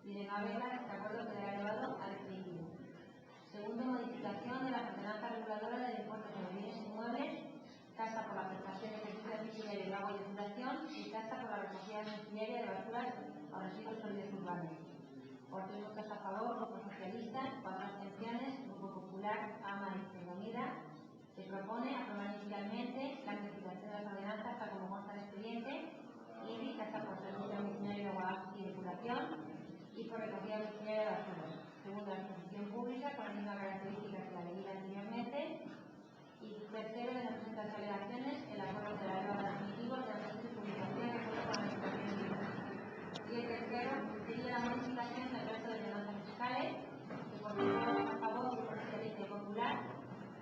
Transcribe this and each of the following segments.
y de no haberla, este acuerdo quedará elevado al definitivo. Segundo, modificación de la ordenanza reguladora del impuesto sobre bienes inmuebles, tasa por la prestación de servicio domiciliario de agua y depuración y tasa por la recogida domiciliaria de basuras o residuos sólidos urbanos. Por 3 votos a favor, Grupo Socialista, 4 abstenciones, Grupo Popular, AMA y Izquierda Unida. Se propone aprobar inicialmente la modificación de las ordenanzas tal como consta el expediente, IBI, tasa por servicio domiciliario de agua y depuración y por recogida domiciliaria de basuras. Segundo, la exposición pública con las mismas características que la leída anteriormente. Y tercero, de las presentes alegaciones, el acuerdo será elevado a definitivo de la publicación de acuerdo con la legislación libre. Y el tercero sería la modificación del resto de ordenanzas fiscales, que por 5 votos a favor, Grupo Socialista y Popular,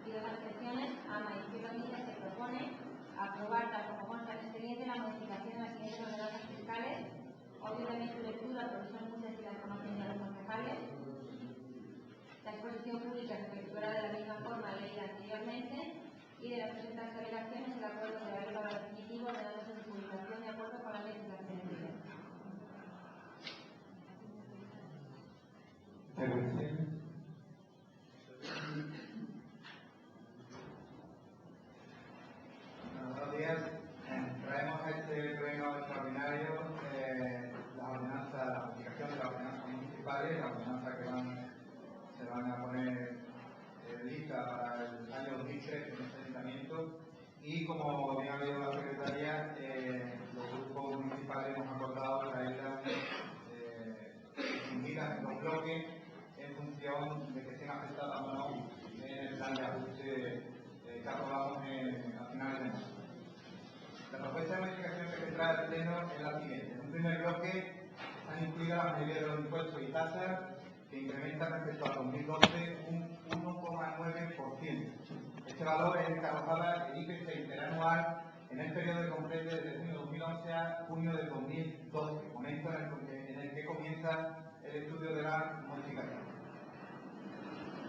y 2 abstenciones, AMA y Izquierda Unida, se propone aprobar tal como consta el expediente la modificación de las siguientes ordenanzas fiscales, obvio también su lectura, porque son muchas y las conocen ya los concejales. La exposición pública se efectuará de la misma forma leída anteriormente y de las presentes alegaciones el acuerdo será elevado a definitivo de dándose su publicación de acuerdo con la legislación en vigor. Buenos días. Traemos a este pleno extraordinario la modificación de las ordenanzas municipales, las ordenanzas que se van a poner lista para el año 2013 en este ayuntamiento. Y como bien ha leído la secretaria, los grupos municipales hemos acordado traerlas difundidas en los bloques en función de que sean afectadas o no en el plan de ajuste que aprobamos a finales de marzo. La propuesta de modificación que se trae al pleno es la siguiente. En un primer bloque están incluidas la mayoría de los impuestos y tasas que incrementan respecto al 2012 un 1,9%. Este valor es el que arrojaba el IPC interanual en el periodo completo desde junio de 2011 a junio de 2012, momento en el que comienza el estudio de la modificación.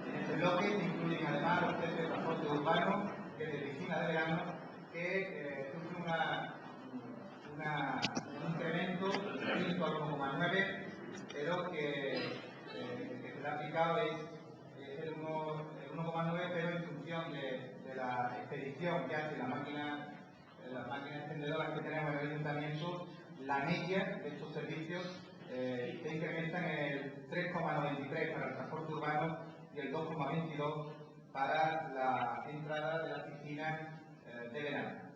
En este bloque se incluyen además los precios de transporte urbano, que es de piscina de verano, que sufre un incremento del 1,9%, pero que se le ha aplicado es el 1,9%, pero en función de la expedición que hace las máquinas expendedoras que tenemos en el ayuntamiento, la media de estos servicios se incrementan en el 3,93% para el transporte urbano y el 2,22% para la entrada de las piscinas de verano.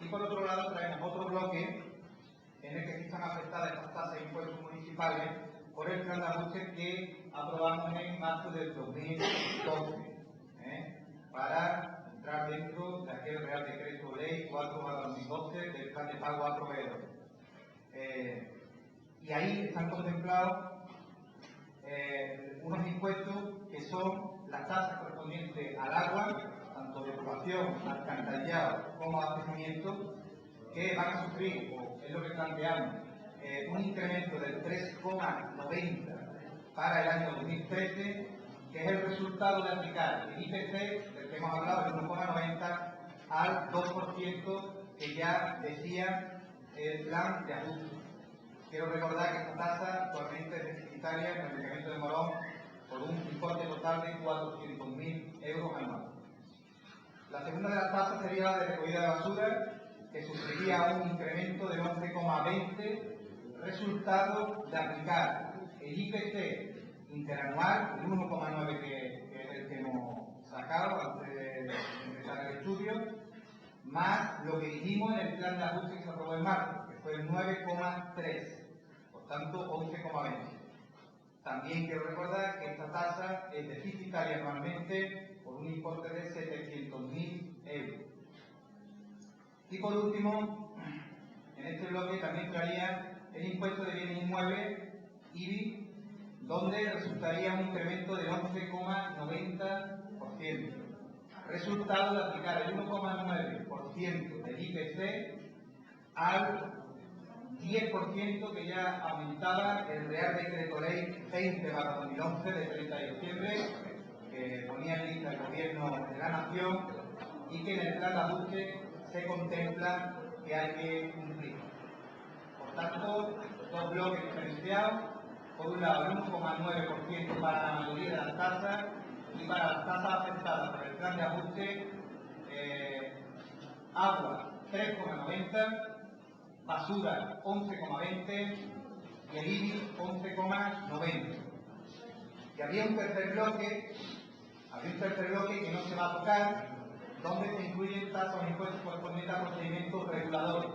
Y por otro lado traemos otro bloque en el que sí están afectadas estas tasas de impuestos municipales por el plan de ajuste que aprobamos en marzo del 2012 para entrar dentro de aquel Real Decreto Ley 4/2012 del plan de pago a proveedores. Y ahí están contemplados unos impuestos que son las tasas correspondientes al agua, tanto de depuración, alcantarillado como abastecimiento, que van a sufrir, o es lo que planteamos, un incremento del 3,90% para el año 2013, que es el resultado de aplicar el IPC, del que hemos hablado, del 1,90%, al 2% que ya decía el plan de ajuste. Quiero recordar que esta tasa actualmente es deficitaria en el Ayuntamiento de Morón por un importe total de 400.000 euros anuales. La segunda de las tasas sería la de recogida de basura, que sufriría un incremento del 11,20%, resultado de aplicar el IPC interanual, el 1,9% que es el que hemos sacado antes de empezar el estudio, más lo que dijimos en el plan de ajuste que se aprobó en marzo, que fue el 9,3%, por tanto 11,20%. También quiero recordar que esta tasa es deficitaria anualmente por un importe de 700.000 euros. Y por último, en este bloque también traía el impuesto de bienes inmuebles, IBI, donde resultaría un incremento del 11,90%, resultado de aplicar el 1,9% del IPC al 10% que ya aumentaba el Real Decreto Ley 20/2011 de 30 de diciembre, que ponía en lista el Gobierno de la Nación y que en el plan de ajuste se contempla que hay que cumplir. Por tanto, dos bloques diferenciados, por un lado el 1,9% para la mayoría de las tasas, y para las tasas afectadas por el plan de ajuste, agua 3,90, basura 11,20 y el IBI 11,90. Y había un tercer bloque que no se va a tocar, donde se incluyen tasas o impuestos correspondientes a procedimientos reguladores.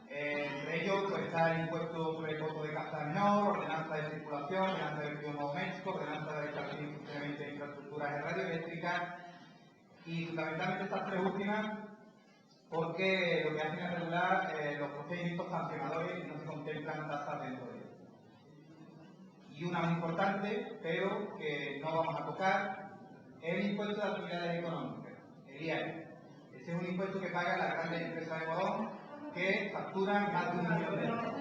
Entre ellos pues, está el impuesto sobre el costo de casa menor, ordenanza de circulación, ordenanza de residuos domésticos, ordenanza de establecimiento y funcionamiento de infraestructuras de radioeléctricas, y fundamentalmente estas tres últimas porque lo que hacen es regular los procedimientos sancionadores y no se contemplan tasas dentro de ellos. Y una muy importante, pero que no vamos a tocar, es el impuesto de actividades económicas, el IAE. Ese es un impuesto que pagan las grandes empresas de Morón que facturan más de 1 millón de euros.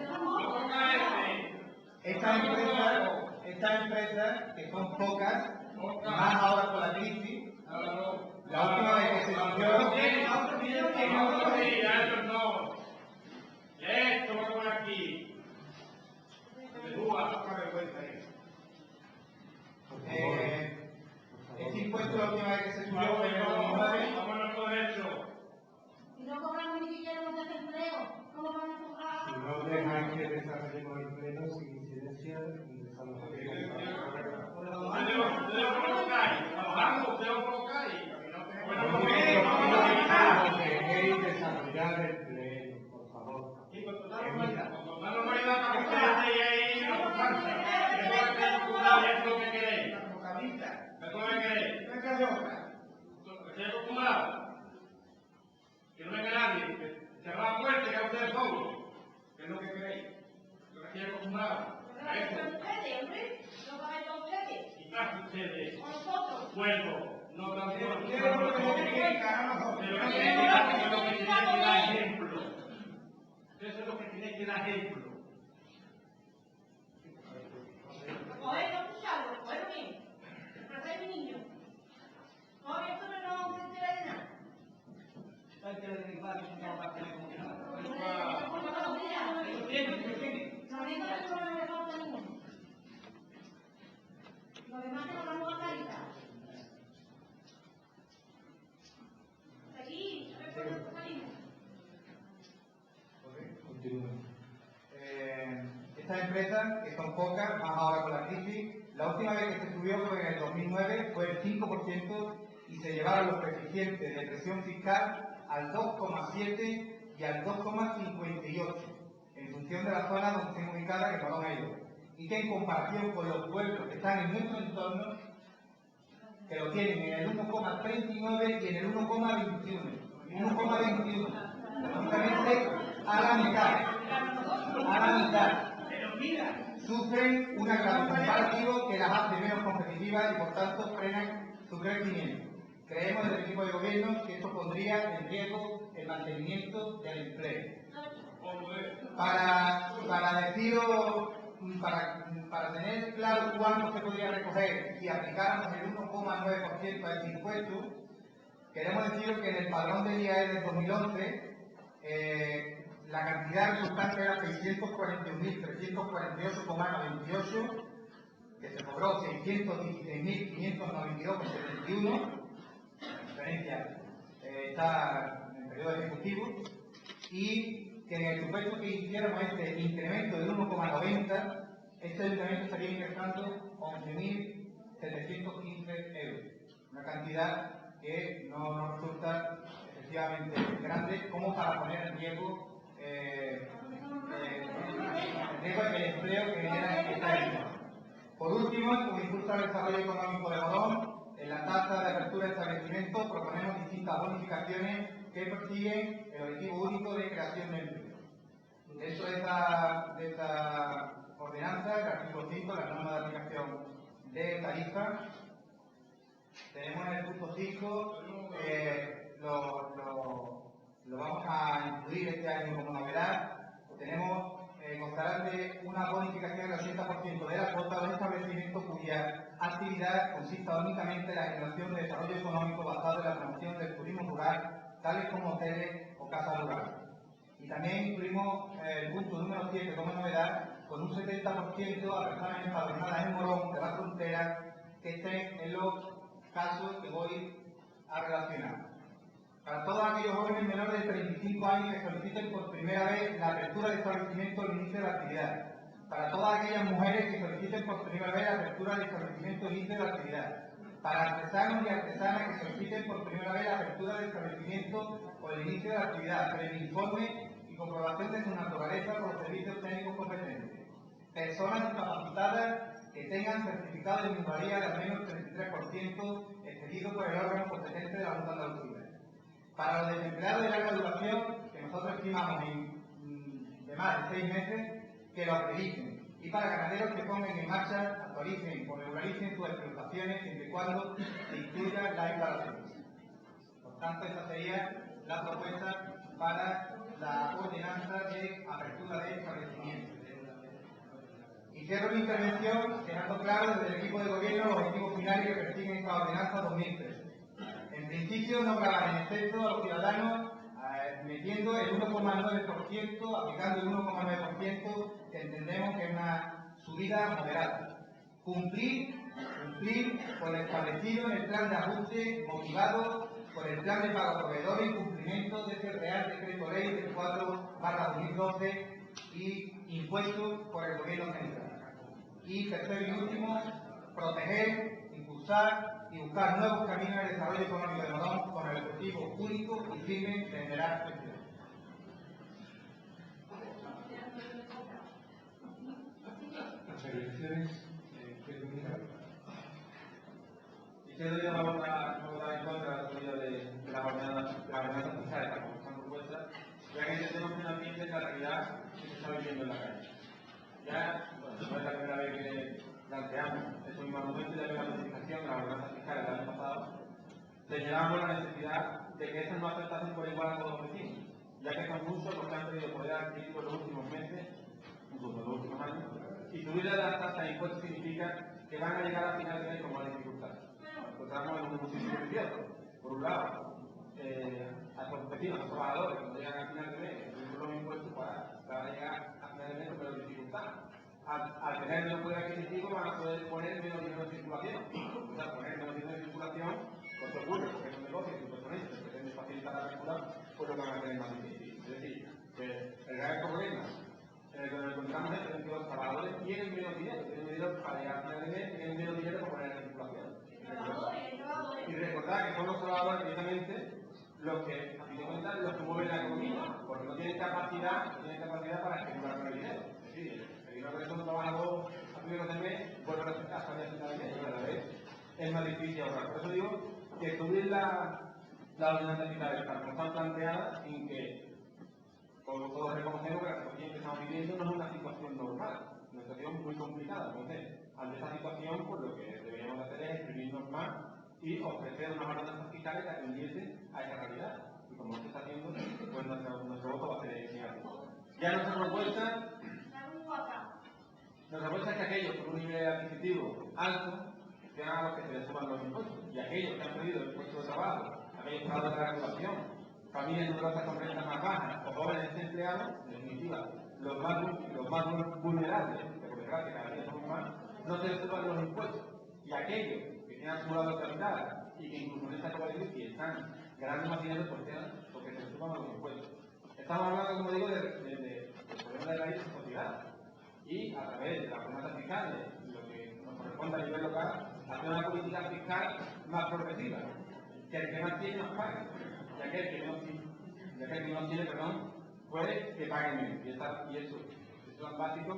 Estas empresas, que son pocas, y más ahora con la crisis, la última vez que se subió... Esto va por aquí. Este impuesto la última vez que se subió fue en el 2009. Y no cobramos ni siquiera los desempleos. ¿Cómo van a cobrar? Si no dejan que desarrollemos el pleno sin incidencia, empezamos a dejéis desarrollar el pleno, por favor. Que no venga nadie, que cerrar la puerta, que a ustedes solos. ¿Qué es lo que queréis? Lo que estoy acostumbrado. A eso. ¿Y qué hace ustedes? Bueno, no tampoco. Pero lo que tiene que dar ejemplo. Eso es lo que tiene que dar ejemplo. Lo demás que no vamos a analizar. Aquí, a ver cómo salimos. Estas empresas, que son pocas, más ahora con la crisis, la última vez que se subió fue en el 2009, fue el 5%, y se llevaron los coeficientes de presión fiscal al 2,7 y al 2,58, en función de la zona donde estén ubicadas, que no lo ellos. Y que en comparación con los pueblos que están en nuestro entorno, que lo tienen en el 1,39 y en el 1,21. 1,21. Lógicamente, a la mitad. Sufren un agravio comparativo que las hace menos competitivas y por tanto frenan su crecimiento. Creemos desde el equipo de gobierno que esto pondría en riesgo el mantenimiento del empleo. Para deciros, para tener claro cuánto se podría recoger si aplicáramos el 1,9% a este impuesto, queremos deciros que en el padrón del IAE del 2011 la cantidad resultante era 641.348,98, que se cobró 616.592,71, la diferencia está en el periodo ejecutivo, y que en el supuesto que hiciéramos este incremento del 1,90, este incremento estaría ingresando 11.715 euros, una cantidad que no nos resulta efectivamente grande como para poner en riesgo el empleo que genera esta isla. Por último, como impulso al desarrollo económico de Morón, en la tasa de apertura de establecimientos proponemos distintas bonificaciones que persiguen el objetivo único de creación de empleo. Dentro de esta ordenanza, el artículo 5, la norma de aplicación de tarifa, tenemos en el punto 5, lo vamos a incluir este año como novedad. Tenemos, constarán de una bonificación del 80% de la cuota de un establecimiento cuya actividad consista únicamente en la generación de desarrollo económico basado en la promoción del turismo rural, tales como hoteles o casas rurales. Y también incluimos el punto número 7 como novedad, con un 70% a personas empadronadas en Morón, de la frontera, que estén en los casos que voy a relacionar. Para todos aquellos jóvenes menores de 35 años que soliciten por primera vez la apertura de establecimiento al inicio de la actividad. Para todas aquellas mujeres que soliciten por primera vez la apertura de establecimiento al inicio de la actividad. Para artesanos y artesanas que soliciten por primera vez la apertura de establecimiento o el inicio de la actividad, previo informe y comprobación de su naturaleza por los servicios técnicos competentes. Personas discapacitadas que tengan certificado de minusvalía de al menos 33% expedido por el órgano competente de la Junta de Andalucía. Para los desempleados de larga duración, que nosotros estimamos de más de 6 meses, que lo acrediten. Y para ganaderos que pongan en marcha, actualicen o regularicen sus explotaciones siempre y cuando se incluya la instalación. Por tanto, esa sería la propuesta para la ordenanza de apertura de establecimiento. Y cierro mi intervención dejando claro desde el equipo de gobierno los objetivos finales que persiguen esta ordenanza 2013. En principio, no grabar en exceso a los ciudadanos metiendo el 1,9%, aplicando el 1,9%, que entendemos que es una subida moderada. Cumplir con lo establecido en el plan de ajuste motivado por el plan de pago proveedor y cumplimiento de ese Real Decreto Ley del 4/2012 y impuesto por el Gobierno central. Y tercero y último, proteger, impulsar y buscar nuevos caminos de desarrollo económico de Morón con el objetivo único y firme de generar empleo. Las elecciones, Y se doy a votar en contra de la autoría de la ordenanza fiscal, como están propuestas, ya que entendemos que un ambiente en la realidad que se está viviendo en la calle. Ya, bueno, no es la primera vez que planteamos este mismo argumento, ya que la modificación de la ordenanza fiscal del año pasado señalamos la necesidad de que estas no afectasen por igual a todos los vecinos, ya que son muchos los que han tenido poder adquisitivo en los últimos meses, incluso en los últimos años, y subirle las tasas de impuestos significa que van a llegar a final de mes con más dificultades. Encontramos en un municipio vicioso, por un lado, a los vecinos, a los trabajadores, cuando llegan a final de mes, tienen los impuestos para llegar a final de mes con menos dificultad. Al tener menos poder adquisitivo van a poder poner menos dinero en circulación. O sea, poner menos dinero en circulación, pues se ocurre, porque es un negocio que supuestamente se pretende facilitar la apertura, pues lo van a tener más difícil. Es decir, que el gran problema en el que nos encontramos es que los trabajadores tienen menos dinero para llegar a final de mes, tienen menos dinero para poner en circulación. Y recordar que son los trabajadores precisamente los que, a fin de cuentas, los que mueven la economía, porque no tienen capacidad para estimular con el dinero. Es decir, el dinero que son trabajadores a primeros de mes, vuelve a salir a final de mes, y a la vez es más difícil ahorrar. Por eso digo que subir la ordenanza fiscal como están planteadas, sin que todos reconocemos que la situación que estamos viviendo no es una situación normal, una situación muy complicada. Entonces, ante esta situación, pues lo que deberíamos hacer es exprimirnos más y ofrecer unas ordenanzas fiscales que atendiesen a esa realidad. Y como no se está haciendo, pues nuestro voto va a ser negativo. Ya nuestra propuesta es que aquellos con un nivel adquisitivo alto sean a los que se les suban los impuestos. Y aquellos que han perdido el puesto de trabajo, aquellos trabajadores de la regulación, familias numerosas con rentas más bajas o jóvenes desempleados, en definitiva, los más vulnerables, que por desgracia cada día son más, no se les suban los impuestos. Y aquellos que tienen acumulado el capital y que incluso en esta cobertura están ganando más dinero porque se les suban los impuestos. Estamos hablando, como digo, del problema de raíz de sociedad. Y a través de las ordenanzas fiscales, lo que nos corresponde a nivel local, hacer una política fiscal más progresiva. Que el que más tiene, más pague. Y aquel que no tiene, pues que pague menos. Y eso es básico,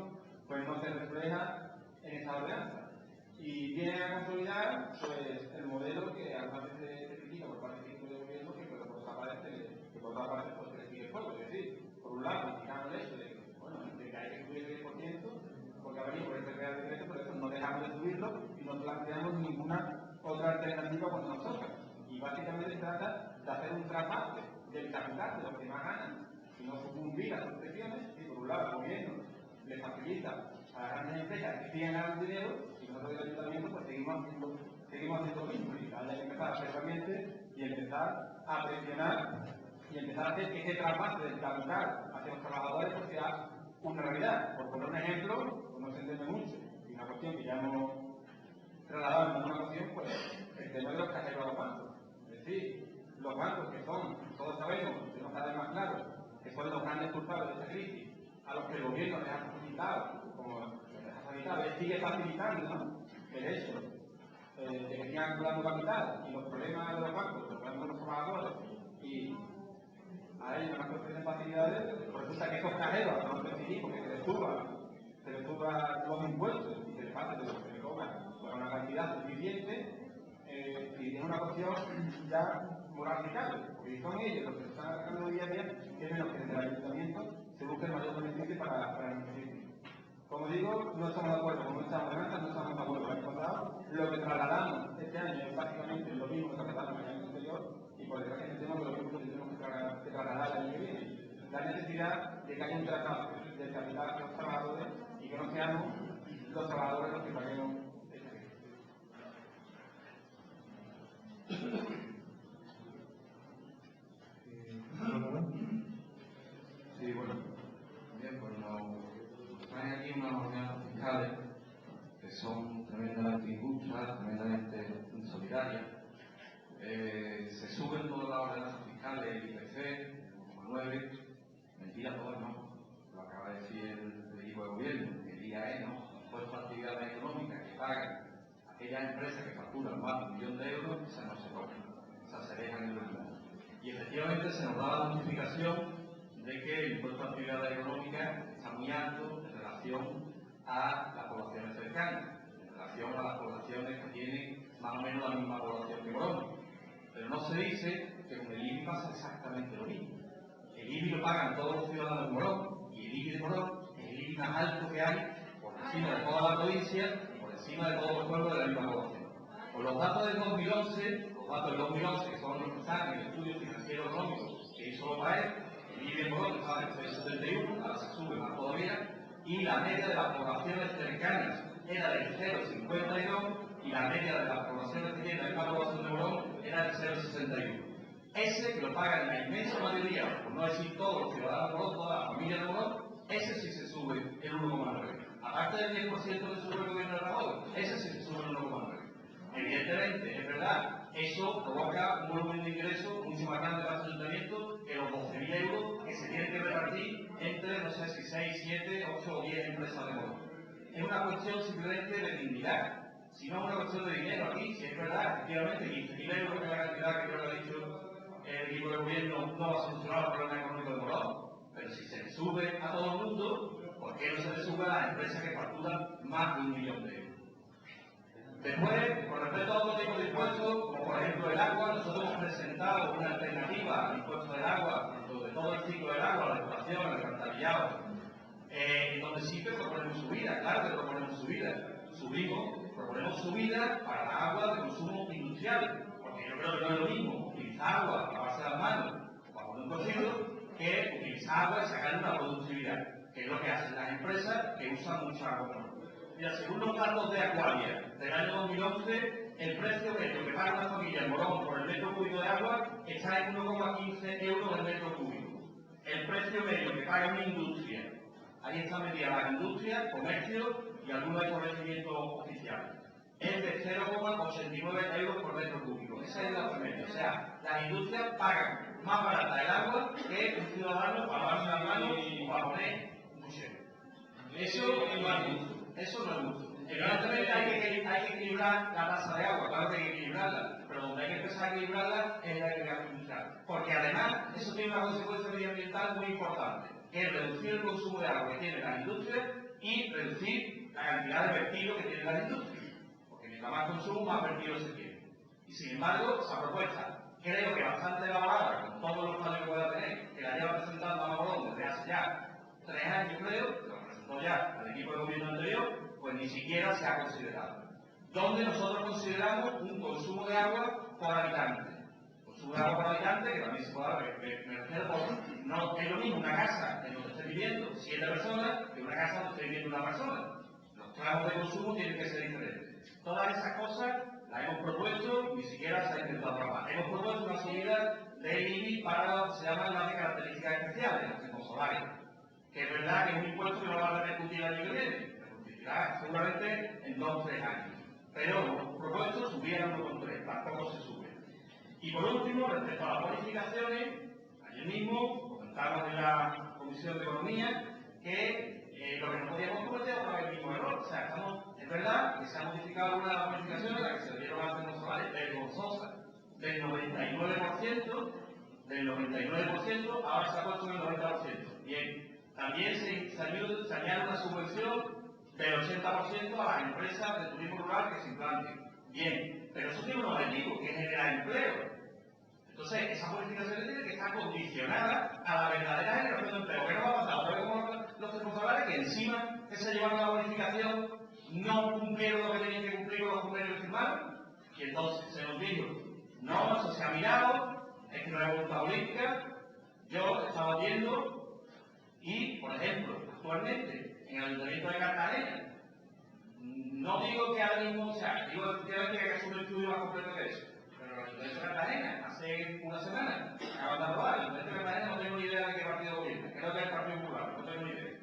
pues no se refleja en esta ordenanza. Y viene a consolidar pues, el modelo que algunas veces se critica por parte del equipo de gobierno, que por otra parte pues, se le sigue el juego. Es decir, por un lado, criticamos el hecho de que hay que subir el 10%, porque ha venido por este Real Decreto, por eso no dejamos de subirlo y no planteamos ninguna otra alternativa cuando nos toca. Y básicamente se trata de hacer un trasvase del capital de los que más ganan, y no cumplir las concesiones, y por un lado el gobierno le facilita a las grandes empresas que siguen ganando dinero, y nosotros del ayuntamiento pues seguimos haciendo lo mismo, y hay que empezar a hacer herramientas y empezar a presionar y empezar a hacer que ese trasvase del capital hacia los trabajadores pues sea una realidad. Por poner un ejemplo, pues no se entiende mucho, y una cuestión que ya hemos trasladado en alguna ocasión, pues el tema de los cajeros a los bancos. Es decir, los bancos que son, todos sabemos, y no cada vez más claro, que son los grandes culpables de esta crisis, a los que el gobierno les ha facilitado, como les ha facilitado, les sigue facilitando, ¿no?, el hecho de que sigan acumulando capital y los problemas de los bancos, los problemas de los trabajadores, y a ellos no les ofrecen facilidades, pues resulta que estos cajeros, no les exigimos que se les suba los impuestos y se les pase de lo que se cobran por una cantidad suficiente, y es una cuestión ya moralizable, porque son ellos los que se están agarrando día a día, que es menos que desde el ayuntamiento se busque el mayor beneficio para el municipio. Como digo, no estamos de acuerdo con nuestras ordenanzas, no estamos de acuerdo con el año pasado. Lo que trasladamos este año es básicamente lo mismo que trasladamos el año anterior, y por desgracia entendemos que lo mismo que tenemos que trasladar el año que viene. La necesidad de que haya un tratado del capital de los trabajadores y que no seamos los trabajadores los que paguemos esta crisis. Sí, bueno, bien, pues nos traen aquí unas ordenanzas fiscales que son tremendamente injustas, tremendamente insolidarias. Se suben todas las ordenanzas fiscales, el IPC, 9, mentira todas, ¿no? Lo acaba de decir el equipo de gobierno, el IAE, ¿no? Impuesto a actividades económicas que pagan aquellas empresas que facturan más de €1 millón, esas no se tocan, esas se dejan en el olvido. Y efectivamente se nos da la notificación de que el impuesto a actividades económicas está muy alto en relación a las poblaciones cercanas, en relación a las poblaciones que tienen más o menos la misma población que Morón. Pero no se dice que con el IBI pasa exactamente lo mismo. El IBI lo pagan todos los ciudadanos de Morón, y el IBI de Morón es el IBI más alto que hay por encima de toda la provincia y por encima de todos los pueblos de la misma población. Con los datos del 2011, que son los que están en el estudio financiero económico que hizo el PAE, el IBI de Morón estaba en 0,71, ahora se sube más todavía, y la media de las poblaciones cercanas era del 0,52 y la media de las poblaciones que tiene la misma población de Morón era del 0,61. Ese que lo pagan la inmensa mayoría, por no decir todos los ciudadanos de Morón, toda la familia de Morón, ese sí se sube el 1,9. Aparte del 10% que sube el gobierno de Rajoy, ese sí se sube el 1,9. Evidentemente, es verdad, eso provoca un volumen de ingresos mucho más grande para el ayuntamiento que los 12.000 euros que se tienen que repartir entre, no sé si 6, 7, 8 o 10 empresas de Morón. Es una cuestión simplemente de dignidad. Si no es una cuestión de dinero aquí, si es verdad, efectivamente, 15.000 euros, que es la cantidad que creo que ha dicho el equipo de gobierno, no va a solucionar el problema económico de Morón. Pero si se le sube a todo el mundo, ¿por qué no se le sube a las empresas que facturan más de €1 millón? Después, con respecto a otro tipo de impuestos, como por ejemplo el agua, nosotros hemos presentado una alternativa al impuesto del agua, dentro de todo el ciclo del agua, la depuración, el alcantarillado, donde sí que proponemos subida, claro que proponemos subida. Proponemos subida para las aguas de consumo industrial, porque yo creo que no es lo mismo utilizar agua a base de las manos o bajo un cocido que utilizar agua y sacar una productividad, que es lo que hacen las empresas que usan mucha agua. Mira, según los datos de Aqualia del año 2011, el precio medio que paga una familia en Morón por el metro cúbico de agua está en 1,15 euros el metro cúbico. El precio medio que paga una industria, ahí está medida la industria, comercio y algunos establecimientos oficiales, es de 0,89 euros por metro cúbico. Esa es la promedio. O sea, las industrias pagan más barata el agua que un ciudadano para lavarse las manos o para poner un puchero. Eso no es justo. Eso no es justo. Evidentemente hay que equilibrar la tasa de agua, claro que hay que equilibrarla, pero donde hay que empezar a equilibrarla es la agregación industrial. Porque además eso tiene una consecuencia medioambiental muy importante, que es reducir el consumo de agua que tiene la industria y reducir la cantidad de vertido que tiene la industria. Porque mientras más consumo, más vertido se tiene. Y sin embargo, esa propuesta, creo que bastante elaborada, con todos los planes que pueda tener, que la lleva presentando a Morón desde hace ya 3 años, creo, que lo presentó ya el equipo de gobierno anterior, pues ni siquiera se ha considerado. Donde nosotros consideramos un consumo de agua por habitante. Consumo de agua por habitante, que también se puede dar, me refiero por, no es lo mismo una casa en donde esté viviendo 7 personas que una casa donde esté viviendo una persona. Los tramos de consumo tienen que ser diferentes. Todas esas cosas las hemos propuesto y ni siquiera se ha intentado trabajar. Hemos propuesto una subida del IBI para lo que se llaman las características especiales, los termosolares, que es verdad que es un impuesto que no va a repercutir al año que viene, repercutirá seguramente en 2 o 3 años. Pero hemos propuesto subir a 1,3, tampoco se sube. Y por último, respecto a las bonificaciones, ayer mismo comentamos en la Comisión de Economía que lo que no podíamos cometer es otra vez el mismo error. O sea, es verdad que se ha modificado una de las bonificaciones, la que se le dieron antes unos salarios vergonzosas, del 99%, ahora se ha puesto en el 90%. Bien, también se añade una subvención del 80% a las empresas de turismo rural que se implanten. Bien, pero eso tiene un objetivo, que es generar empleo. Entonces, esa bonificación tiene que estar condicionada a la verdadera generación de empleo. ¿Qué nos va a pasar? Otra vez como los responsables que encima que se llevaron la bonificación no cumplieron lo que tenían que cumplir con los convenios que firmaron. Y entonces se nos dijo, no, eso se ha mirado, es que no hay voluntad política. Yo he estado viendo y, por ejemplo, actualmente en el Ayuntamiento de Cartagena, no digo que ahora mismo, o sea, digo efectivamente que hay que hacer un estudio más completo que eso. Pero el Ayuntamiento de Cartagena, hace una semana, acaban de aprobar, el Ayuntamiento de Cartagena no tengo ni idea de qué partido gobierna, creo que es el Partido Popular, no tengo ni idea.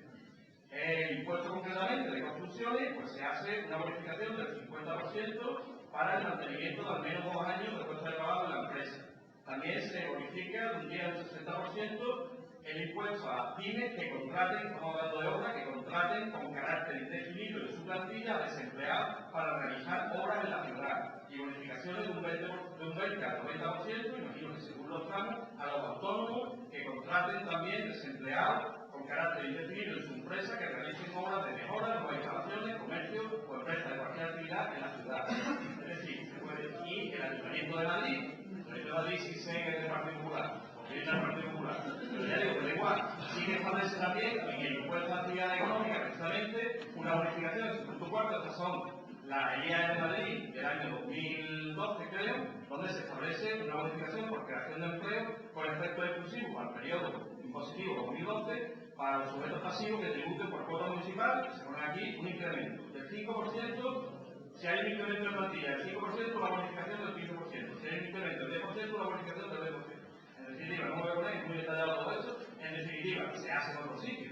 El impuesto concretamente de construcciones, pues se hace una bonificación del 50% para el mantenimiento de al menos 2 años de puesto de trabajo en la empresa. También se bonifica de un día del 60% el impuesto a las pymes que contraten, estamos hablando de obras, que contraten con carácter indefinido en su plantilla a desempleados para realizar obras en la ciudad. Y bonificaciones de un 20 al 90%, imagino que según los tramos, a los autónomos que contraten también desempleados con carácter indefinido en su empresa que realicen obras de mejora, nuevas instalaciones, comercio o empresas de cualquier actividad en la ciudad. Es decir, se puede decir el Ayuntamiento de Madrid, sí sé que es del Partido Popular, porque es del Partido Popular, pero ya digo, pero igual, sí que establece también en el impuesto de actividad económica, precisamente, una bonificación de 5.4, estas son la EIA de Madrid del año 2012, creo, donde se establece una bonificación por creación de empleo con efecto exclusivo al periodo impositivo 2012 para los sujetos pasivos que tributen por cuota municipal, que se pone aquí un incremento del 5%, si hay un incremento de plantilla del 5%, una bonificación del 15%, si hay un incremento del 10%, una bonificación del 10%. En definitiva, no me voy a poner muy detallado todo esto, en definitiva, se hace en otro sitio,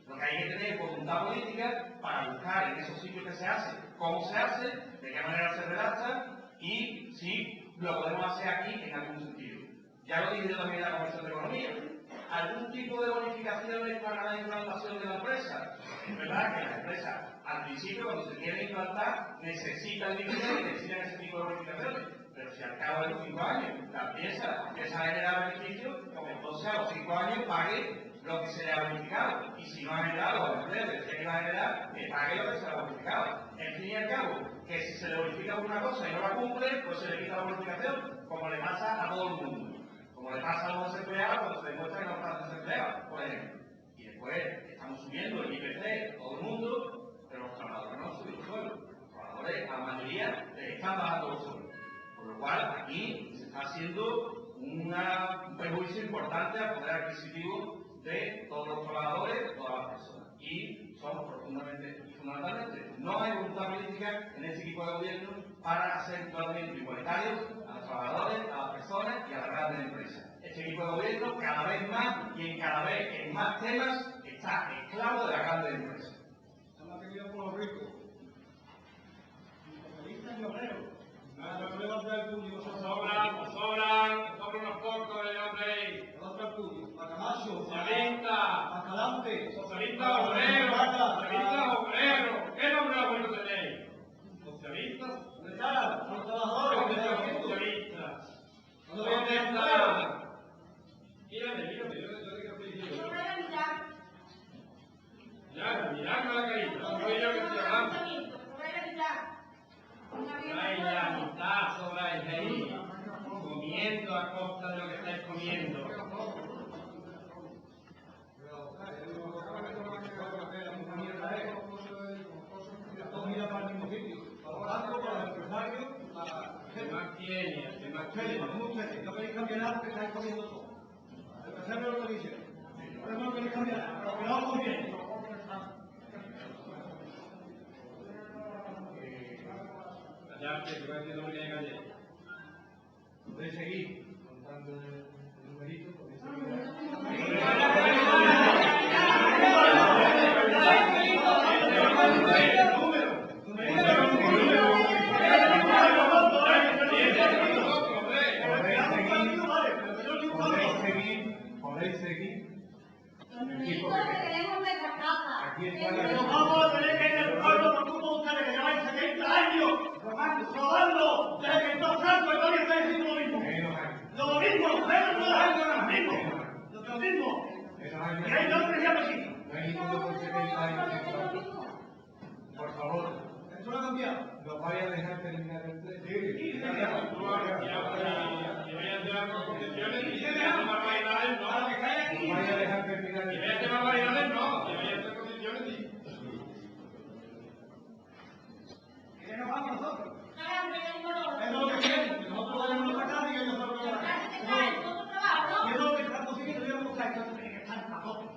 Lo que hay que tener es voluntad política para buscar en esos sitios que se hace, cómo se hace, de qué manera se redacta y si lo podemos hacer aquí en algún sentido. Ya lo dije yo también en la Comisión de Economía. ¿Algún tipo de bonificaciones para la implantación de la empresa? Es verdad que las empresas, al principio, cuando se quieren implantar, necesitan dinero y necesitan ese tipo de bonificaciones. Pero si al cabo de los 5 años la empresa empieza a generar beneficios, pues entonces a los 5 años pague lo que se le ha bonificado. Y si no ha generado el empleo que tiene que generar, que pague lo que se le ha bonificado. En fin y al cabo, que si se le bonifica una cosa y no la cumple, pues se le quita la bonificación, como le pasa a todo el mundo. Como le pasa a los desempleados cuando se demuestra que no están desempleados, por ejemplo. Y después estamos subiendo el IPC, todo el mundo, pero los trabajadores no suben los sueldos. Los trabajadores, a la mayoría, están bajando los sueldos. Por lo cual, aquí se está haciendo un perjuicio importante al poder adquisitivo de todos los trabajadores, de todas las personas. Y son profundamente y fundamentalmente, no hay voluntad política en este equipo de gobierno para hacer un tratamiento igualitario a los trabajadores, a las personas y a las grandes empresas. Este equipo de gobierno cada vez más y en más temas está esclavo de las grandes empresas. Están mantenidos por los ricos. Socialistas y obreros. No levanta el puño. Sobran unos pocos de hombre. Levanta el puño. Pacamacho. Socialista. Acalante. Socialista obrero. Socialista obrero. ¿Qué nombre obrero tenéis? Socialistas. ¿Dónde están? Los trabajadores. ¿Dónde están los socialistas? ¿Dónde están? Mírame. Yo digo que sí. Mirarme la carita. No soy yo que estoy hablando. Hay la mitad sobráis ahí, comiendo a costa de lo que estáis comiendo. Se mantiene. No queréis cambiar nada porque estáis comiendo todo. El empresario lo dice. Ahora no queréis cambiar nada, porque no os conviene. Que va haciendo lo que hay que hacer. Podéis seguir contando el numerito, podéis seguir. Necesito que queremos nuestra casa. Pero vamos a tener que ir al pueblo por culpa de ustedes que lleváis 70 años robando desde que entró Franco y todavía estáis haciendo lo mismo. Lo mismo, menos de 2 años ahora mismo. Lo mismo. Y hay nombres y apellidos. No hay ninguno por 70 años. Por favor, Eso no ha cambiado. ¿nos vaya a dejar terminar el pleno? Sí, ¿Nos vaya a dejar terminar el pleno? ¿Qué nos vamos nosotros? Es lo que quieren. Nosotros tenemos nuestra casa y ellos son los que van. Y es lo que está consiguiendo. Yo no sé que eso tiene que estar en la copia.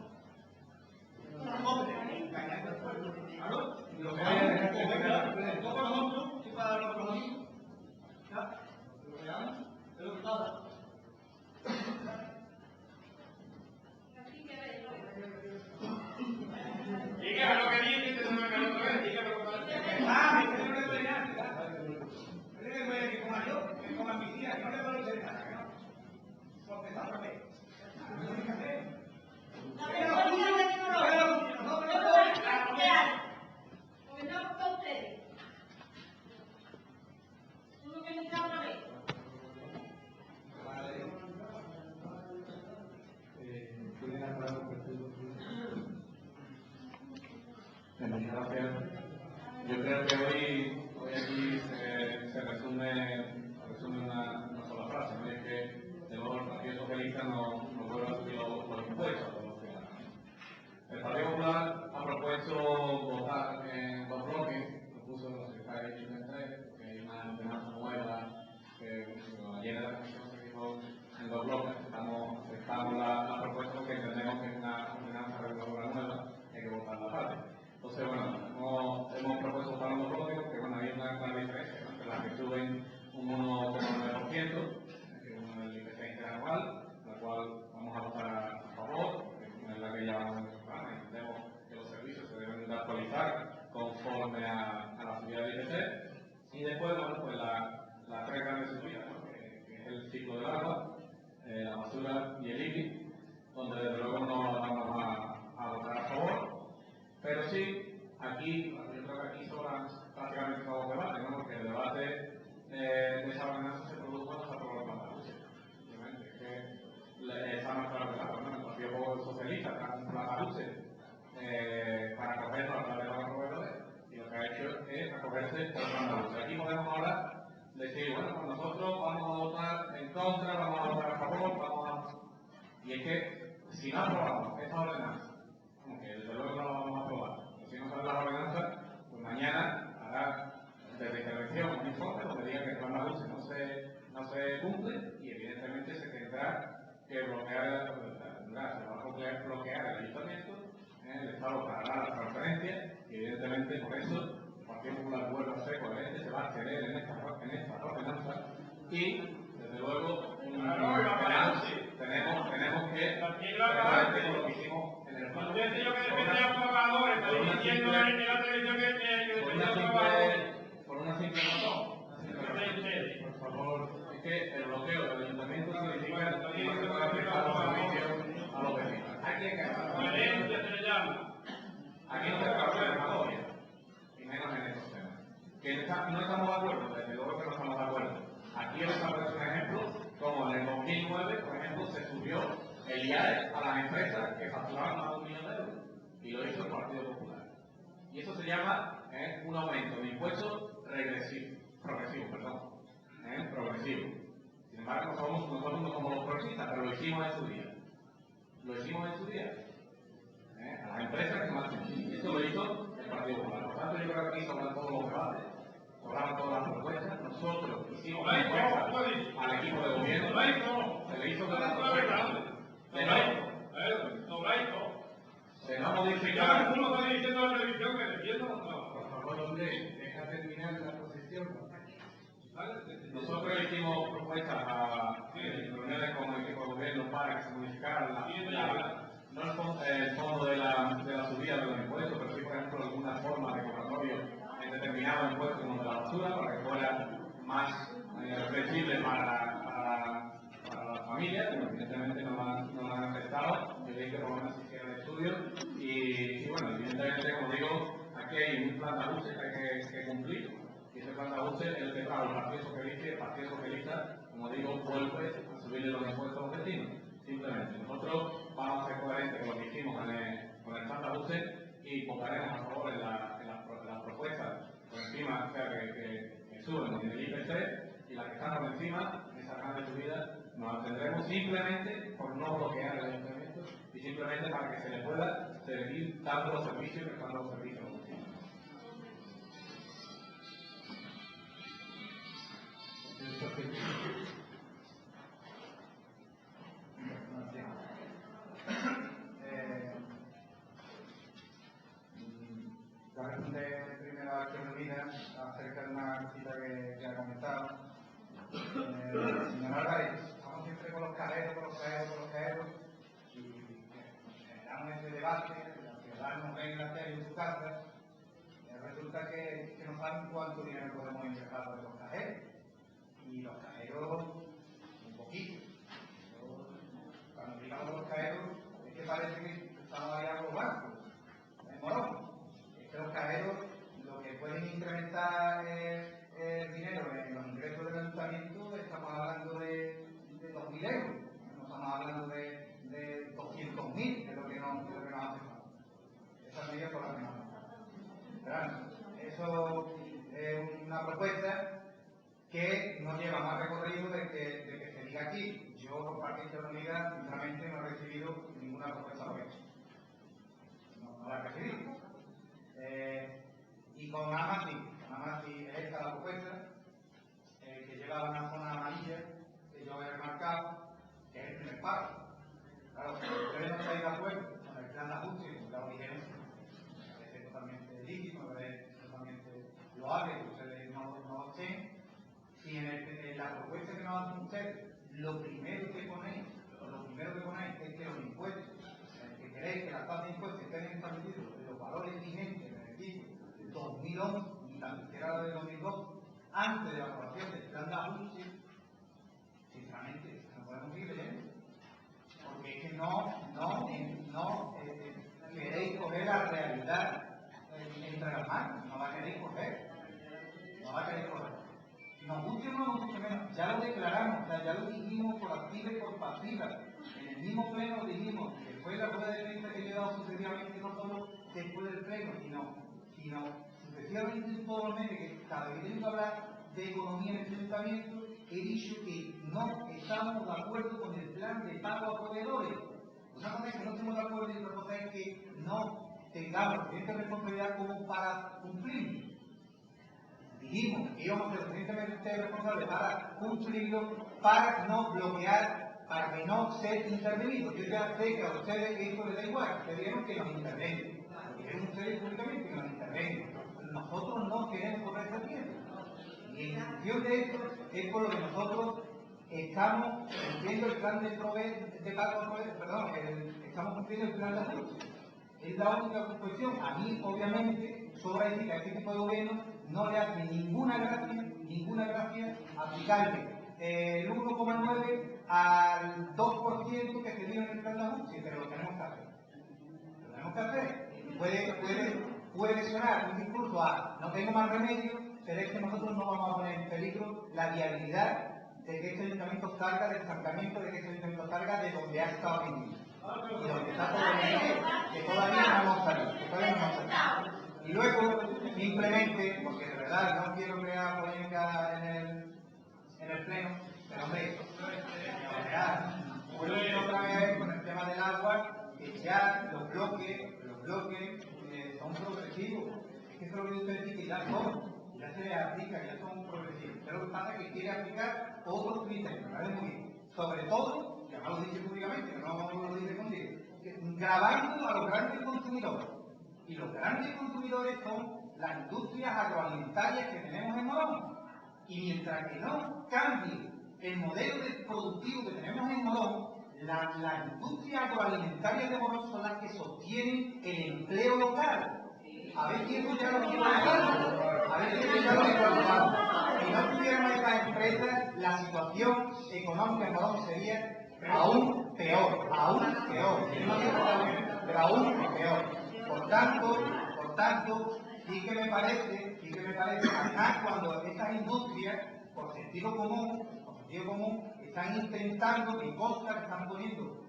Claro. ¿Nos vaya a dejar terminar el pleno? No para nosotros, sí para los amigos. ¿Ya? Lo que hagan, es lo que pasa. Diga lo que dice, que se me cayó otra vez. Diga lo que pasa. Ah, me quedé una experiencia. Pero yo voy a que coma yo, que coma mi tía, que no le puedo hacer nada, que no. Porque está otra vez. No tiene que hacer. Tiene la palabra el Partido Popular. Muchas gracias. Yo creo que hoy aquí se resume una sola frase, ¿no? Y es que de nuevo el Partido Socialista no vuelve a subir los impuestos a los ciudadanos. El Partido Popular ha propuesto votar en 2 bloques, propuso lo que está hecho en 3, que hay una ordenanza nueva, que ayer en la comisión se dijo en 2 bloques. Aceptamos la propuesta porque entendemos que es una ordenanza reguladora nueva, hay que votarla aparte. Entonces, bueno, hemos propuesto votar en 2 bloques porque, bueno, hay una clara diferencia entre las que suben un 1,9%, que es el IPC interanual, la cual vamos a votar a favor, que es la que ya vamos en nuestro programa, y entendemos que los servicios se deben de actualizar conforme a la subida del IPC. Y después, bueno, pues las 3 grandes subidas, ¿no? que es el ciclo del agua, la basura y el IBI, donde desde luego no vamos a votar a favor. Pero sí, aquí, yo creo que aquí sobran prácticamente todos los debates, ¿no? Porque el debate de esa ordenanza se produjo cuando se aprobó el plan de lucha. Obviamente, es que está más claro que claro, ¿no? El Partido Socialista trajo un plan de lucha para acogernos a través de los proveedores, y lo que ha hecho es acogerse al plan de lucha. Aquí podemos ahora decir, bueno, pues nosotros vamos a votar en contra, vamos a votar a favor, y es que si no aprobamos esa ordenanza, que desde luego no la vamos a aprobar, si no salen las ordenanzas, pues mañana hará desde intervención un informe donde diga que el plan de lucha no se cumple, y evidentemente se tendrá que bloquear se va a bloquear el ayuntamiento, el Estado pagará la transferencia, y evidentemente por eso el Partido Popular vuelve a ser coherente, se va a acceder en esta ordenanza, y desde luego tenemos que prepararse con lo que hicimos en el plan. Por una simple razón. Por favor, es que el bloqueo del ayuntamiento significa que no se puede prestar los servicios a los vecinos. Aquí hay que aquí no se trata de demagogia, y menos en estos temas. Que no estamos de acuerdo, desde luego que no estamos de acuerdo. Aquí os he puesto un ejemplo, como en el 2009, por ejemplo, se subió el IAE a las empresas que facturaban más de 1 millón de euros, y lo hizo el Partido Popular. Y eso se llama un aumento de impuestos progresivo. Sin embargo, nosotros no somos los progresistas, pero lo hicimos en su día. A las empresas que más tienen. Esto lo hizo el Partido Popular. Por tanto, yo creo que aquí sobran todos los debates, sobraron todas las propuestas. Nosotros hicimos propuestas al equipo de gobierno, se le hizo de la propuesta. Se va a modificar. Por favor, hombre, deja terminar la posición. Nosotros hicimos propuestas a reuniones con el equipo de gobierno para que se modificara no el fondo de la subida de los impuestos, pero sí, por ejemplo, alguna forma de cobratorio en determinados impuestos como de la basura, para que fuera más flexible para las familias, pero evidentemente no lo han aceptado. Yo dije que por lo menos se hiciera el estudio estudio y bueno, evidentemente, como digo, aquí hay un plan de ajuste que hay que cumplir y ese plan de ajuste es el que trae el Partido Socialista y el Partido Socialista, como digo, vuelve a subirle los impuestos a los vecinos. Simplemente, nosotros vamos a ser coherentes con lo que hicimos con el plan de ajuste y votaremos a favor en las propuestas por encima, o sea, que suben en el IPC y las que están por encima, en esa grandes subidas, nos abstendremos simplemente por no bloquear el ayuntamiento y simplemente para que se le pueda seguir dando los servicios que están los servicios a los vecinos. Voy a responder primero a Arturo Vida acerca de una cosita que ha comentado. Señor Álvarez, estamos siempre con los cajeros, y generamos este debate, los ciudadanos ven la tele en su casa, resulta que no saben cuánto dinero podemos ingresar por los cajeros. Y los cajeros, un poquito. Cuando digamos los cajeros, es que parece que estamos ahí a los bancos, en Morón. Los cajeros lo que pueden incrementar el dinero en los ingresos del ayuntamiento, estamos hablando de 2.000 euros, no estamos hablando de 200.000, que es lo que nos hace falta. Esa medida por la que nos hace falta. Eso es una propuesta que no lleva más recorrido de que se diga aquí. Yo, por parte de Izquierda Unida, sinceramente no he recibido ninguna propuesta por eso. No la he recibido. Y con Amati es esta la propuesta, que lleva a una zona amarilla, que yo he remarcado, que es el primer paso. Claro, si ustedes no estáis de acuerdo con el plan de ajuste, como la dijeron, me parece totalmente lícito, me parece totalmente loable que ustedes no estén. Si en la propuesta que nos hacen ustedes, lo primero que ponéis es que los impuestos, que queréis que las tasas de impuestos estén establecidos en los valores vigentes en el ejercicio 2011 y tan siquiera de 2012, antes de la aprobación del plan de ajuste, sinceramente, no podemos seguir leyendo. Porque es que no queréis coger la realidad entre las manos, no la queréis coger. Nos guste o no nos guste menos, ya lo declaramos, ya lo dijimos por activa y por pasiva. En el mismo pleno lo dijimos, después de la rueda de prensa que yo he dado sucesivamente, no solo después del pleno, sino sucesivamente todos los meses, que cada vez que tengo que hablar de economía en este ayuntamiento, he dicho que no estamos de acuerdo con el plan de pago a proveedores. Una cosa es que no estemos de acuerdo y otra cosa es que no tengamos suficiente responsabilidad como para cumplir. Dijimos que íbamos a ser suficientemente responsables para cumplirlo, para no bloquear, para que no ser intervenidos. Yo ya sé que a ustedes eso les da igual, ustedes dijeron que nos intervengan, lo dijeron ustedes públicamente que nos intervengan. Nosotros no queremos correr ese riesgo. Y en función de esto es por lo que nosotros estamos cumpliendo el plan de pago, estamos cumpliendo el plan de ajuste. Es la única cuestión. A mí, obviamente, sobra decir que a este tipo de gobierno no le hace ninguna gracia aplicarle el 1,9 al 2% que se dio en el plan de ajuste, pero lo tenemos que hacer. Puede sonar un discurso a no tengo más remedio, pero es que nosotros no vamos a poner en peligro la viabilidad de que este ayuntamiento salga del estancamiento, de que este ayuntamiento salga de donde ha estado viviendo. Y donde está todo que todavía no hemos salido. Y luego, simplemente, porque de verdad no quiero crear polémica en el pleno, pero hombre, vuelven otra vez con el tema del agua, que ya los bloques son progresivos. Es que eso es lo que usted dice, que ya se les aplica, ya son progresivos. Pero lo que pasa es que quiere aplicar otros criterios, sobre todo, y además lo dice públicamente, no lo dice contigo, grabando a los grandes consumidores. Y los grandes consumidores son las industrias agroalimentarias que tenemos en Morón. Y mientras que no cambie el modelo productivo que tenemos en Morón, las industrias agroalimentarias de Morón son las que sostienen el empleo local. A ver si eso ya lo visualizamos. Si no tuviéramos estas empresas, la situación económica en Morón sería aún peor. de la última peor. Por tanto, sí que me parece, además cuando estas industrias, por sentido común, están intentando, me consta que están poniendo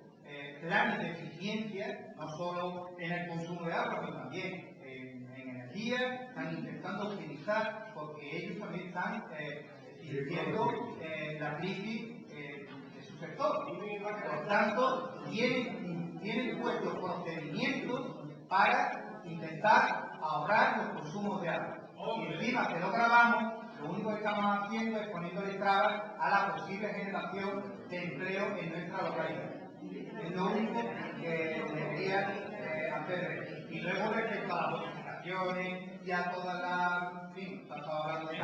planes de eficiencia, no solo en el consumo de agua, sino también en energía, están intentando optimizar, porque ellos también están sintiendo la crisis de su sector. Por tanto, tienen puestos procedimientos para intentar ahorrar los consumos de agua. Y encima que lo grabamos, lo único que estamos haciendo es poniéndole trabas a la posible generación de empleo en nuestra localidad. Es lo único que debería hacer. Y luego respecto a las bonificaciones y a todas las... En fin, estamos hablando de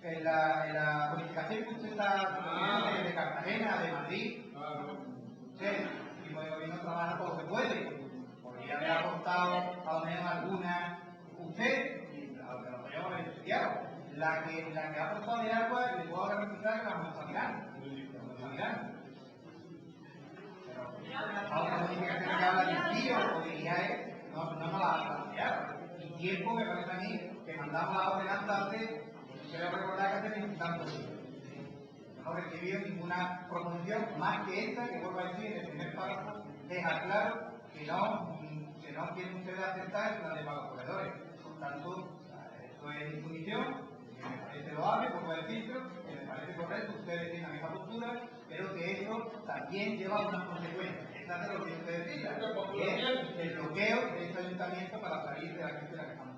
en la bonificación que usted está de Cartagena, de Madrid, usted, el equipo de gobierno trabaja todo lo que puede. Podría haber aportado a lo menos alguna, usted, y a lo que lo podríamos haber estudiado. La que ha aportado de agua, le puedo garantizar que la vamos a mirar. Pero la otra bonificación que habla de tío o de IAE, no la ha planteado. Y tiempo me parece a mí que mandamos la ordenanza hace, creo recordar que hace 20 tantos días. No he recibido ninguna proposición más que esta, que vuelvo a decir en el primer párrafo, deja claro que no quieren ustedes aceptar la de los proveedores. Por tanto, esto es insumisión, que me parece loable, vuelvo a decirlo, que me parece correcto, ustedes tienen esa postura, pero que esto también lleva unas consecuencias. Esa es lo que ustedes dicen, que es el bloqueo de este ayuntamiento para salir de la crisis de la que estamos.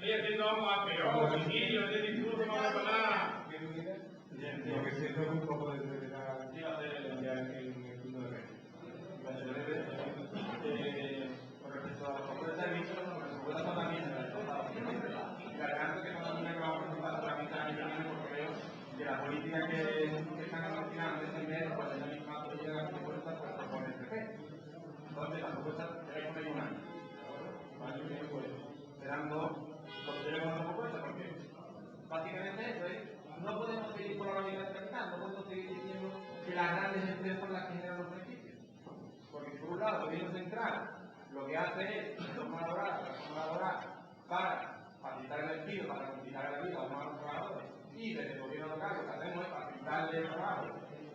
Estoy haciendo agua, pero homicidio, de discurso, no hablo nada. Lo que siento es un poco de brevedad en el punto de vista. Con respecto a los propuestas de servicio, las propuestas son también de la Estado. La verdad es que no también que vamos a presentar solamente a mí porque creo que la política que están destinando este mes, pues es la misma política de las propuestas pues propone el PP. Entonces, las propuestas tenéis con ello un año. ¿De acuerdo? Pues serán dos. Porque tenemos una propuesta, porque básicamente eso es, no podemos seguir con la realidad del capital, no podemos seguir diciendo que las grandes empresas son las que generan los beneficios. Porque por un lado, el gobierno central lo que hace es reforma laboral para facilitar el despido, para facilitar la vida a los trabajadores, y desde el gobierno local lo que hacemos es facilitarle el trabajo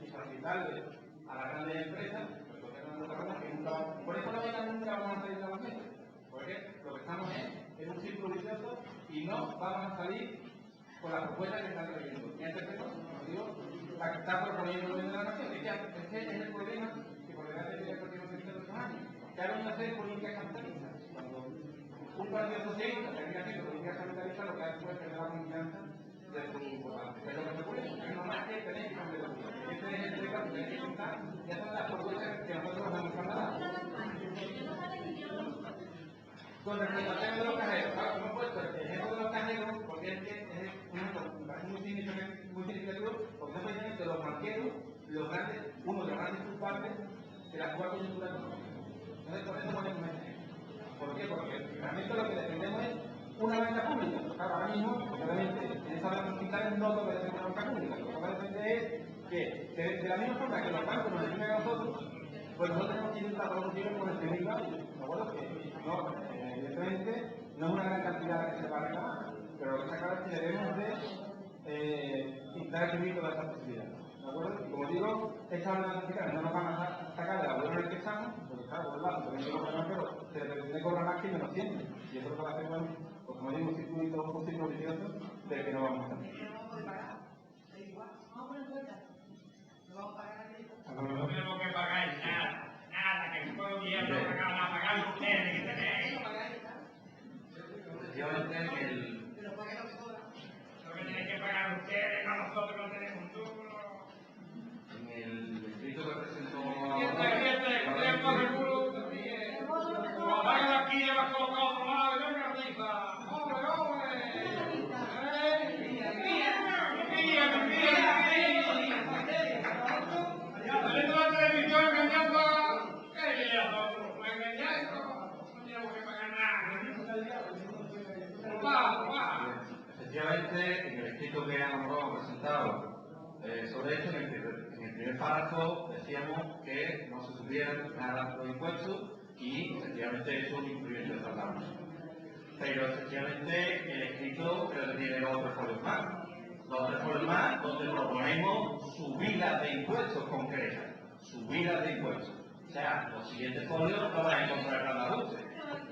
y facilitarle a las grandes empresas, pues lo que hacen los trabajadores que nunca van. Por eso nunca vamos a salir de la gente, porque lo que estamos es un círculo vicioso y no vamos a salir con las propuestas que están trayendo. En este caso, como digo, la que está proponiendo el gobierno de la nación, es el problema que por delante tiene el Partido Socialista de estos años, que ha venido a hacer política capitalista. Cuando un partido socialista termina haciendo política capitalista, lo que hace es perder la confianza de sus votantes. Pero lo que ocurre es no más que tener que cambiar de opinión. Este es el tema que tenéis que pensar, ya son las propuestas que nosotros nos hemos trasladado. Con respecto al tema de los cajeros, claro, hemos puesto el ejemplo de los cajeros porque es que es un ejemplo me parece muy significativo, porque es precisamente los banqueros, uno de los grandes culpables de la actual coyuntura económica. Entonces, por eso ponemos un ejemplo. ¿Por qué? Porque realmente lo que defendemos es una banca pública. Claro, ahora mismo, obviamente, en esa banca fiscal no toca defender una banca pública. Lo que toca defender es que, de la misma forma que los bancos nos defienden a nosotros, pues nosotros tenemos que intentar producir con el primer valor. ¿De acuerdo? Que no, evidentemente, no es una gran cantidad que se va a reclamar, pero lo que está claro es que debemos de intentar exprimir todas estas posibilidades. ¿De acuerdo? Y como digo, estas ordenanzas fiscales no nos van a sacar de la buena en el que estamos, porque claro, por un lado, también digo pero se le pretende cobrar más que menos tiempo. Y eso lo que va a hacer, bueno, pues como digo, un círculo vicioso del que no vamos a estar. No tenemos que pagar nada, que el gobierno va a pagar ustedes que tenéis. Efectivamente, Lo que tienen que pagar ustedes, no nosotros no tenemos un duro. en el escrito que presentó Lo pagan aquí, ya va colocado a otro lado y no me risa. ¡Hombre! escrito que hemos presentado sobre esto, en el primer párrafo decíamos que no se subieran nada los impuestos y efectivamente eso es un incumplimiento de tratado. Pero efectivamente el escrito creo que tiene 2 o 3 folios más. 2 o 3 folios más donde proponemos subidas de impuestos concretas. Subidas de impuestos. O sea, los siguientes folios no van a encontrar el ajuste.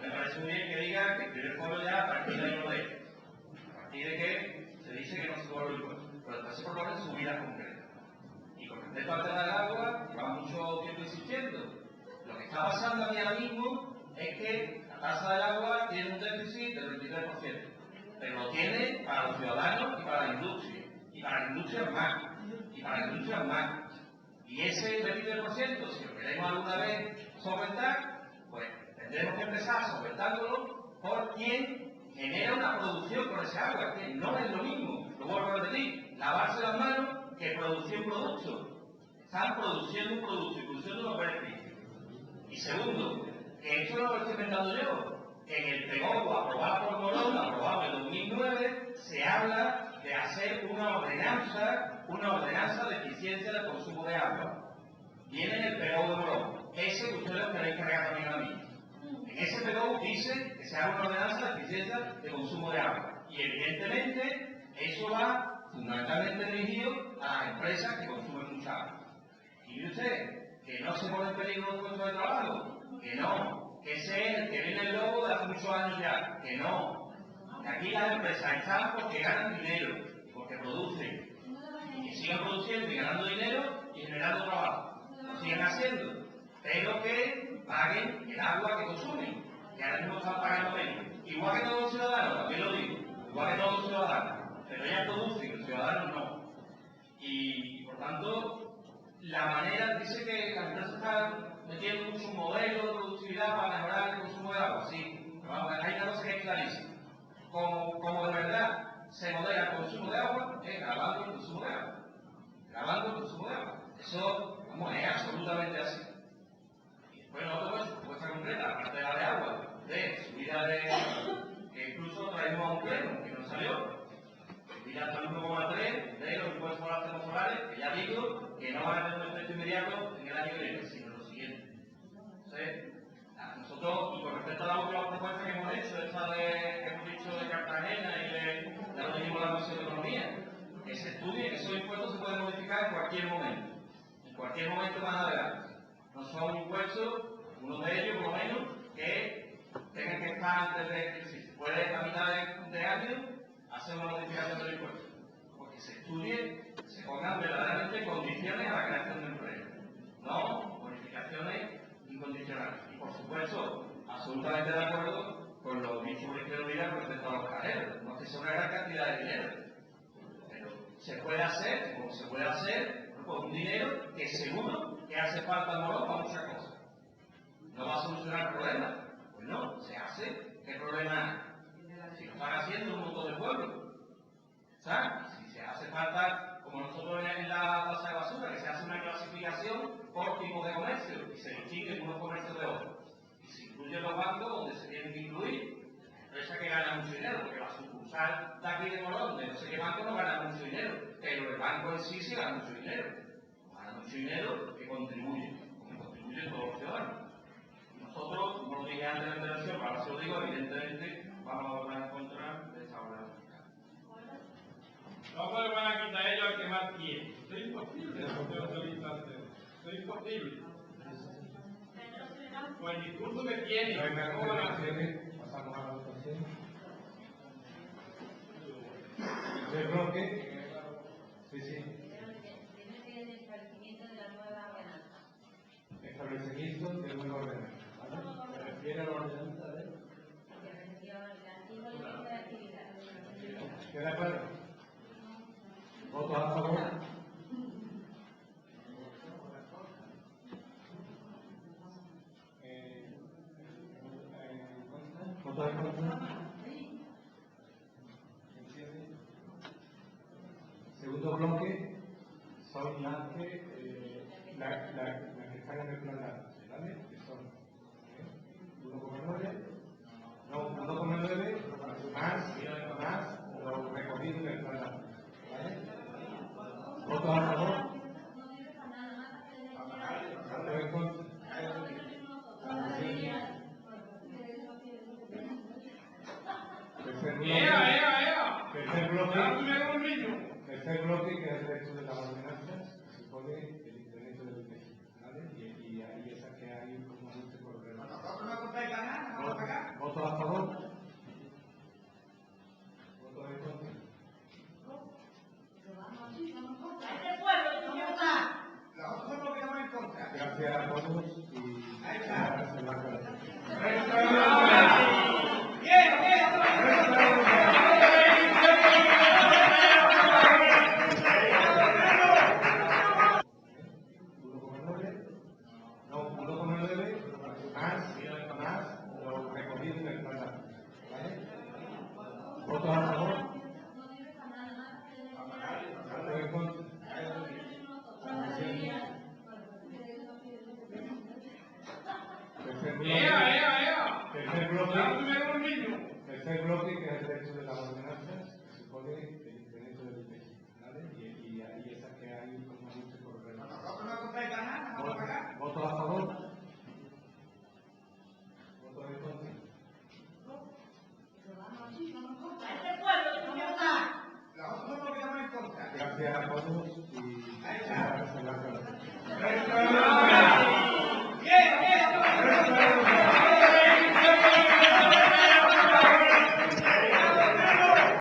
Me parece muy bien que digan que el primer folio ya a partir de ahí lo de. A partir de que se dice que no se suban los impuestos. Pero después se proponen subidas concretas. Y con respecto al tema del agua, llevamos mucho tiempo insistiendo. Lo que está pasando aquí ahora mismo es que la tasa del agua tiene un déficit del 23%. Pero lo tiene para los ciudadanos y para la industria. Y para la industria más. Y para la industria más. Y ese 23%, si lo queremos alguna vez solventar, pues tendremos que empezar solventándolo por quien genera una producción con ese agua, que no es lo mismo, lo vuelvo a repetir, lavarse las manos que producir un producto. Están produciendo un producto y produciendo unos beneficios. Y segundo, que esto no lo estoy inventando yo, que en el PGO aprobado por Morón, aprobado en 2009, se habla de hacer una ordenanza de eficiencia del consumo de agua. Viene en el PGO de Morón, ese que ustedes queréis cargar también a mí. En ese PGO dice que se haga una ordenanza de eficiencia de consumo de agua. Y evidentemente eso va fundamentalmente dirigido a las empresas que consumen mucha agua. Y mire usted, que no se pone en peligro los puestos de trabajo, que no, que ese es el que viene el lobo de hace muchos años ya, que no. Que aquí las empresas están porque ganan dinero, porque producen, y que sigan produciendo y ganando dinero y generando trabajo. Lo siguen haciendo, pero que paguen el agua que consumen, que ahora mismo están pagando menos. Igual que todos los ciudadanos, también lo digo, igual que todos los ciudadanos, pero ya producen, los ciudadanos no. Y por tanto, la manera, dice que las empresas están metiendo mucho modelo de productividad para mejorar el consumo de agua, sí, pero vamos, hay una cosa que es clarísima. Como de verdad se modera el consumo de agua, es grabando el consumo de agua. Grabando el consumo de agua. Eso, vamos, es absolutamente así. Y después nosotros, propuesta concreta, aparte de la de agua, de subida de, que incluso traemos a un pleno, que nos salió, subida hasta el 1,3 de los impuestos por las termosolares, que ya digo que no van a tener un efecto inmediato en el año que viene, sino en lo siguiente. Entonces, nosotros, y con respecto a la última propuesta que hemos hecho, esta que hemos dicho de Cartagena y ya lo dijimos en la Comisión de Economía, que se estudie que esos impuestos se pueden modificar en cualquier momento más adelante. No son impuestos, algunos de ellos por lo menos, que tengan que estar antes de, si se puede a mitad de año, hacer una modificación del impuesto. Porque se estudie, se pongan verdaderamente condiciones a la creación de empleo, no modificaciones incondicionales. Y por supuesto, absolutamente de acuerdo con lo dicho por Izquierda Unida respecto a los cajeros. No es que sea una gran cantidad de dinero, pero se puede hacer, como se puede hacer, con un dinero que seguro que hace falta al Morón para muchas cosas. ¿No va a solucionar el problema? Pues no, se hace. ¿Qué problema hay? Si lo están haciendo un montón de pueblos. ¿Sabes? Si se hace falta, como nosotros en la tasa de basura, que se hace una clasificación por tipo de comercio y se distinguen unos comercios de otros. Y se incluyen los bancos donde se tienen que incluir empresas que ganan mucho dinero, porque la sucursal de aquí de Morón, de no sé qué banco, no gana mucho dinero, pero el banco en sí sí gana mucho dinero. Gana mucho dinero que contribuye, como contribuyen todos los ciudadanos. Y nosotros, como lo dije antes de la intervención, ahora se lo digo, evidentemente vamos a volver a encontrar de esa obra. No se le van a quitar ellos al que más quiere. Esto es imposible, esto es imposible. Con el discurso que tiene, ¿cómo van a hacer? Pasamos a la votación. ¿El bloque? Sí, sí. El establecimiento de la nueva ordenanza. Establecimiento de nueva ordenanza. ¿Se refiere a la ordenanza de? Porque recibió la antigua ley de actividad. ¿Qué de acuerdo? ¿Votos a favor? ¿Votos en contra? Segundo bloque son las que están en el plan, ¿vale? Que son 1,9, no, 1,9 más lo recogido en el plan. Tercer bloque, que es el resto de las ordenanzas, que supone el incremento del peso, ¿vale? Y ahí esa que hay como ajuste por el reloj. ¿Votos a favor? ¿Votos en contra? Gracias a todos y gracias a la más lo recogido en el plan, ¿vale? ¿Votos a favor? ¿Votos en contra? Tercer bloque, que es el resto de las ordenanzas, que supone el incremento del peso, ¿vale? Y ahí esa que hay como ajuste por el reloj. ¿Votos a favor? ¿Votos en contra? Gracias a todos y gracias a la